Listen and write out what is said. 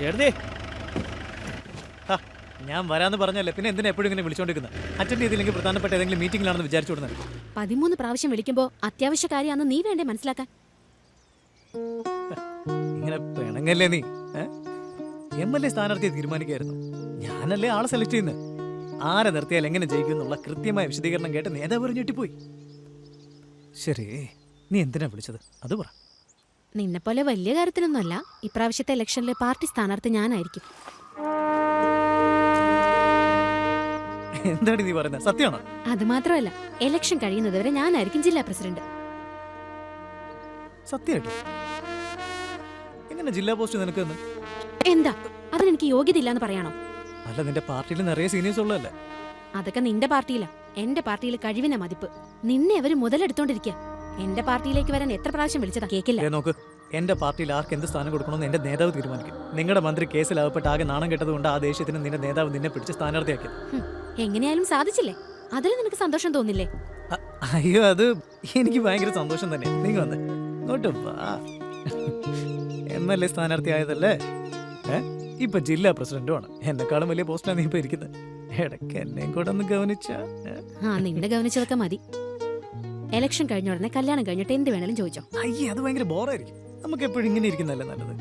എഴുതേ. ഞാൻ വരാന്ന് പറഞ്ഞല്ലേ, പിന്നെ എന്തിനാ എപ്പോഴും ഇങ്ങനെ വിളിച്ചോണ്ടിരിക്കുന്നത്? അറ്റൻഡ് ചെയ്തില്ലെങ്കിൽ പ്രധാനപ്പെട്ട ഏതെങ്കിലും മീറ്റിംഗിലാണെന്ന് വിചാരിച്ചു കൊടുക്കുന്നത്. 13 പ്രാവശ്യം വിളിക്കുമ്പോ അത്യാവശ്യ കാര്യമാണെന്ന് നീ വേണ്ടേ മനസ്സിലാക്കാൻ? ഇങ്ങനെ പിണങ്ങല്ലേ നീ? MLA സ്ഥാനാർത്ഥിയെ തീരുമാനിക്കായിരുന്നു. ഞാനല്ലേ ആളെ സെലക്ട് ചെയ്യുന്നത്. ആരെ നിർത്തിയാൽ എങ്ങനെ ജയിക്കും എന്നുള്ള കൃത്യമായ വിശദീകരണം കേട്ട് നേതാവ് ഞെട്ടിപ്പോയി. ശരി, നീ എന്തിനാ വിളിച്ചത് അത് പറ. നിന്നെപ്പോലെ വലിയ കാര്യത്തിനൊന്നുമല്ല, ഇപ്രാവശ്യത്തെ ഇലക്ഷനിലെ പാർട്ടി സ്ഥാനാർത്ഥി ഞാനായിരിക്കും. എന്താണ് നീ പറയുന്നത്? സത്യമാണോ? അത് മാത്രമല്ല, ഇലക്ഷൻ കഴിയുന്നതുവരെ ഞാനായിരിക്കും ജില്ലാ പ്രസിഡന്റ്. സത്യമായിട്ടും? എങ്ങനെ ജില്ലാ പോസ്റ്റ് നിനക്ക്? എന്താ അതിനെനിക്ക് യോഗ്യത ഇല്ലാന്ന് പറയാണോ? അല്ല, നിന്റെ പാർട്ടിയിൽ നിറയെ സീനിയേഴ്സ് ഉള്ളതല്ലേ? അതൊക്കെ നിന്റെ പാർട്ടിയിലാ. എന്റെ പാർട്ടിയിൽ കഴിവിനെ മതിപ്പ്. നിന്നെ അവര് മുതലെടുത്തോണ്ടിരിക്കുക. എന്റെ പാർട്ടിയിലേക്ക് വരാൻ എത്ര പ്രാവശ്യം വിളിച്ചതാ, കേക്കില്ല. നോക്ക്, എന്റെ പാർട്ടിയിൽ ആർക്ക് എന്ത് സ്ഥാനം കൊടുക്കണമെന്ന് എന്റെ നേതാവ് തീരുമാനിക്കും. നിങ്ങളുടെ മന്ത്രി കേസിലാവപ്പെട്ട് ആകെ നാണം കെട്ടതുകൊണ്ട് ആ ദേഷ്യത്തിന് നിന്റെ നേതാവ് നിന്നെ പിടിച്ച് സ്ഥാനാർത്ഥിയാക്കിയത്. എങ്ങനെയായാലും സാധിച്ചില്ലേ, അതിൽ നിനക്ക് സന്തോഷം തോന്നില്ലേ? അയ്യോ, അത് എനിക്ക് ഭയങ്കര സന്തോഷം തന്നെ. നീ വന്ന് ഇങ്ങോട്ട് വാ. MLA സ്ഥാനാർത്ഥി ആയതല്ലേ, ഇപ്പൊ ജില്ലാ പ്രസിഡന്റുമാണ്. എന്നെക്കാളും വലിയ പോസ്റ്റിലാണ് നീ ഇപ്പൊ ഇരിക്കുന്നത്. ഇടയ്ക്ക് എന്നെയും കൂടെ ഒന്ന് ഗവനിച്ചാ. നിന്നെ ഗവനിച്ചതൊക്കെ മതി. എലക്ഷൻ കഴിഞ്ഞ ഉടനെ കല്യാണം കഴിഞ്ഞിട്ട് എന്ത് വേണേലും ചോദിച്ചോ. അയ്യേ, അത് ഭയങ്കര ബോറായിരിക്കും. നമുക്ക് എപ്പോഴും ഇങ്ങനെ ഇരിക്കുന്നതല്ലേ നല്ലത്.